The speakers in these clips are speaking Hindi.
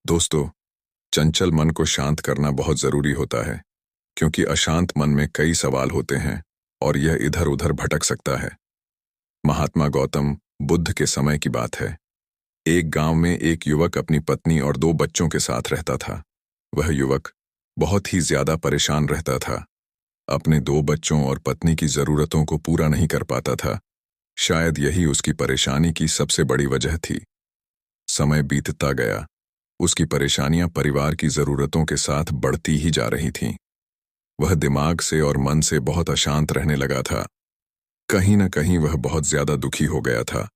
दोस्तों, चंचल मन को शांत करना बहुत जरूरी होता है, क्योंकि अशांत मन में कई सवाल होते हैं और यह इधर उधर भटक सकता है। महात्मा गौतम बुद्ध के समय की बात है। एक गांव में एक युवक अपनी पत्नी और 2 बच्चों के साथ रहता था। वह युवक बहुत ही ज्यादा परेशान रहता था। अपने 2 बच्चों और पत्नी की जरूरतों को पूरा नहीं कर पाता था। शायद यही उसकी परेशानी की सबसे बड़ी वजह थी। समय बीतता गया। उसकी परेशानियां परिवार की जरूरतों के साथ बढ़ती ही जा रही थीं। वह दिमाग से और मन से बहुत अशांत रहने लगा था। कहीं न कहीं वह बहुत ज्यादा दुखी हो गया था,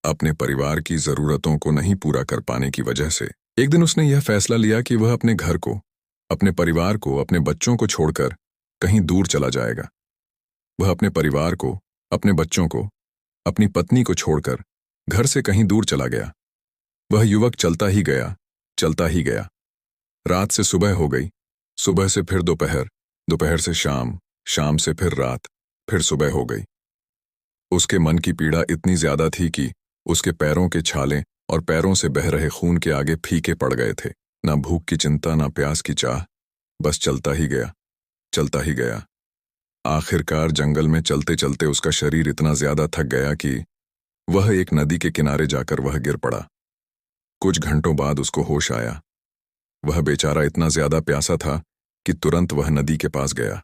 अपने परिवार की जरूरतों को नहीं पूरा कर पाने की वजह से। एक दिन उसने यह फैसला लिया कि वह अपने घर को, अपने परिवार को, अपने बच्चों को छोड़कर कहीं दूर चला जाएगा। वह अपने परिवार को, अपने बच्चों को, अपनी पत्नी को छोड़कर घर से कहीं दूर चला गया। वह युवक चलता ही गया, चलता ही गया। रात से सुबह हो गई, सुबह से फिर दोपहर, दोपहर से शाम, शाम से फिर रात, फिर सुबह हो गई। उसके मन की पीड़ा इतनी ज्यादा थी कि उसके पैरों के छाले और पैरों से बह रहे खून के आगे फीके पड़ गए थे। ना भूख की चिंता, ना प्यास की चाह, बस चलता ही गया, चलता ही गया। आखिरकार जंगल में चलते चलते उसका शरीर इतना ज्यादा थक गया कि वह एक नदी के किनारे जाकर वह गिर पड़ा। कुछ घंटों बाद उसको होश आया। वह बेचारा इतना ज्यादा प्यासा था कि तुरंत वह नदी के पास गया।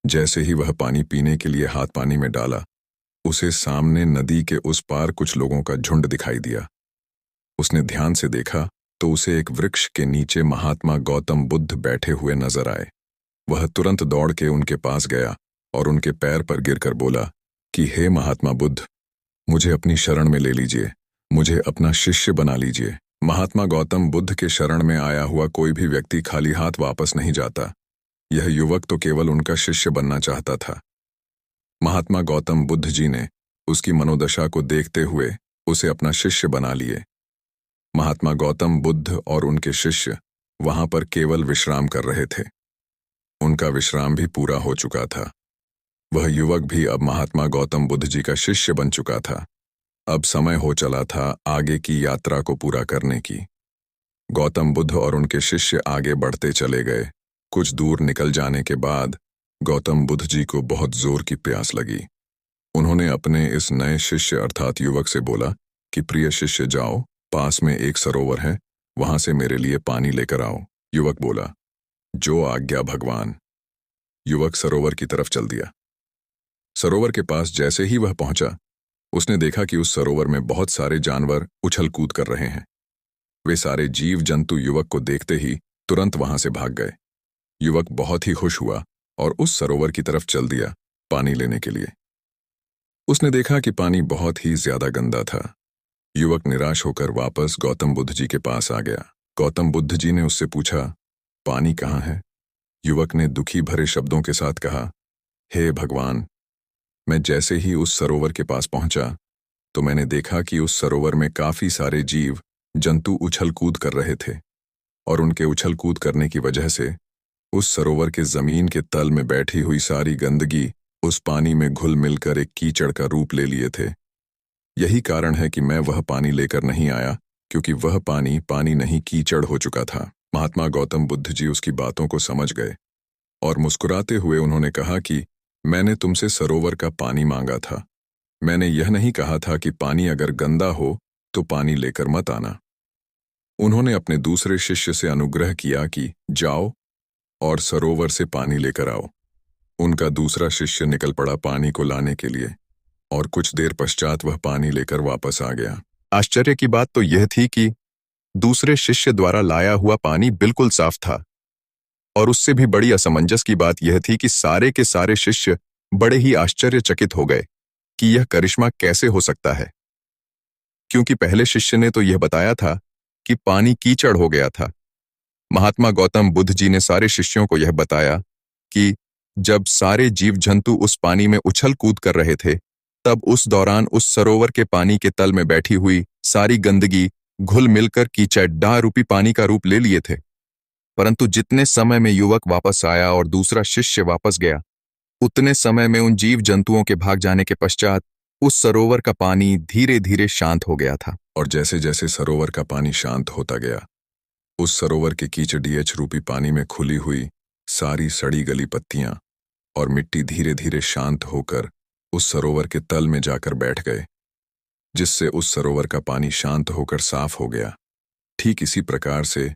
जैसे ही वह पानी पीने के लिए हाथ पानी में डाला, उसे सामने नदी के उस पार कुछ लोगों का झुंड दिखाई दिया। उसने ध्यान से देखा तो उसे एक वृक्ष के नीचे महात्मा गौतम बुद्ध बैठे हुए नजर आए। वह तुरंत दौड़ के उनके पास गया और उनके पैर पर गिरकर बोला कि हे महात्मा बुद्ध, मुझे अपनी शरण में ले लीजिए, मुझे अपना शिष्य बना लीजिए। महात्मा गौतम बुद्ध के शरण में आया हुआ कोई भी व्यक्ति खाली हाथ वापस नहीं जाता। यह युवक तो केवल उनका शिष्य बनना चाहता था। महात्मा गौतम बुद्ध जी ने उसकी मनोदशा को देखते हुए उसे अपना शिष्य बना लिए। महात्मा गौतम बुद्ध और उनके शिष्य वहां पर केवल विश्राम कर रहे थे। उनका विश्राम भी पूरा हो चुका था। वह युवक भी अब महात्मा गौतम बुद्ध जी का शिष्य बन चुका था। अब समय हो चला था आगे की यात्रा को पूरा करने की। गौतम बुद्ध और उनके शिष्य आगे बढ़ते चले गए। कुछ दूर निकल जाने के बाद गौतम बुद्ध जी को बहुत जोर की प्यास लगी। उन्होंने अपने इस नए शिष्य अर्थात युवक से बोला कि प्रिय शिष्य, जाओ, पास में एक सरोवर है, वहां से मेरे लिए पानी लेकर आओ। युवक बोला, जो आज्ञा भगवान। युवक सरोवर की तरफ चल दिया। सरोवर के पास जैसे ही वह पहुंचा, उसने देखा कि उस सरोवर में बहुत सारे जानवर उछल कूद कर रहे हैं। वे सारे जीव जंतु युवक को देखते ही तुरंत वहां से भाग गए। युवक बहुत ही खुश हुआ और उस सरोवर की तरफ चल दिया पानी लेने के लिए। उसने देखा कि पानी बहुत ही ज्यादा गंदा था। युवक निराश होकर वापस गौतम बुद्ध जी के पास आ गया। गौतम बुद्ध जी ने उससे पूछा, पानी कहाँ है? युवक ने दुखी भरे शब्दों के साथ कहा, हे भगवान, मैं जैसे ही उस सरोवर के पास पहुंचा तो मैंने देखा कि उस सरोवर में काफी सारे जीव जंतु उछल कूद कर रहे थे और उनके उछल कूद करने की वजह से उस सरोवर के जमीन के तल में बैठी हुई सारी गंदगी उस पानी में घुल मिलकर एक कीचड़ का रूप ले लिए थे। यही कारण है कि मैं वह पानी लेकर नहीं आया, क्योंकि वह पानी पानी नहीं कीचड़ हो चुका था। महात्मा गौतम बुद्ध जी उसकी बातों को समझ गए और मुस्कुराते हुए उन्होंने कहा कि मैंने तुमसे सरोवर का पानी मांगा था। मैंने यह नहीं कहा था कि पानी अगर गंदा हो तो पानी लेकर मत आना। उन्होंने अपने दूसरे शिष्य से अनुग्रह किया कि जाओ और सरोवर से पानी लेकर आओ। उनका दूसरा शिष्य निकल पड़ा पानी को लाने के लिए और कुछ देर पश्चात वह पानी लेकर वापस आ गया। आश्चर्य की बात तो यह थी कि दूसरे शिष्य द्वारा लाया हुआ पानी बिल्कुल साफ था और उससे भी बड़ी असमंजस की बात यह थी कि सारे के सारे शिष्य बड़े ही आश्चर्यचकित हो गए कि यह करिश्मा कैसे हो सकता है, क्योंकि पहले शिष्य ने तो यह बताया था कि पानी कीचड़ हो गया था। महात्मा गौतम बुद्ध जी ने सारे शिष्यों को यह बताया कि जब सारे जीव जंतु उस पानी में उछल कूद कर रहे थे, तब उस दौरान उस सरोवर के पानी के तल में बैठी हुई सारी गंदगी घुल मिलकर कीचड़ रूपी पानी का रूप ले लिए थे। परंतु जितने समय में युवक वापस आया और दूसरा शिष्य वापस गया, उतने समय में उन जीव जंतुओं के भाग जाने के पश्चात उस सरोवर का पानी धीरे धीरे शांत हो गया था। और जैसे जैसे सरोवर का पानी शांत होता गया उस सरोवर के कीचड़ीएच रूपी पानी में खुली हुई सारी सड़ी गली पत्तियां और मिट्टी धीरे धीरे शांत होकर उस सरोवर के तल में जाकर बैठ गए, जिससे उस सरोवर का पानी शांत होकर साफ हो गया। ठीक इसी प्रकार से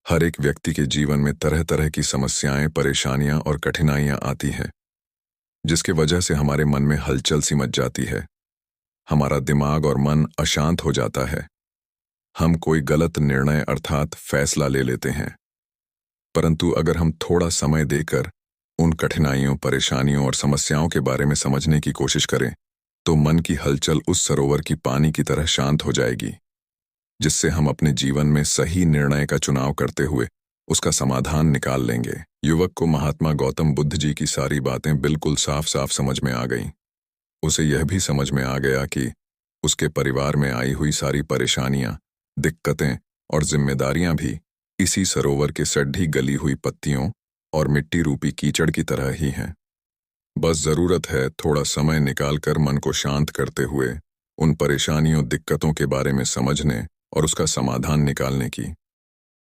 हर एक व्यक्ति के जीवन में तरह तरह की समस्याएं, परेशानियां और कठिनाइयां आती हैं, जिसके वजह से हमारे मन में हलचल सी मच जाती है। हमारा दिमाग और मन अशांत हो जाता है। हम कोई गलत निर्णय अर्थात फैसला ले लेते हैं। परंतु अगर हम थोड़ा समय देकर उन कठिनाइयों, परेशानियों और समस्याओं के बारे में समझने की कोशिश करें, तो मन की हलचल उस सरोवर की पानी की तरह शांत हो जाएगी, जिससे हम अपने जीवन में सही निर्णय का चुनाव करते हुए उसका समाधान निकाल लेंगे। युवक को महात्मा गौतम बुद्ध जी की सारी बातें बिल्कुल साफ साफ समझ में आ गईं। उसे यह भी समझ में आ गया कि उसके परिवार में आई हुई सारी परेशानियां, दिक्कतें और जिम्मेदारियां भी इसी सरोवर के सड्ढी गली हुई पत्तियों और मिट्टी रूपी कीचड़ की तरह ही हैं। बस जरूरत है थोड़ा समय निकालकर मन को शांत करते हुए उन परेशानियों, दिक्कतों के बारे में समझने और उसका समाधान निकालने की।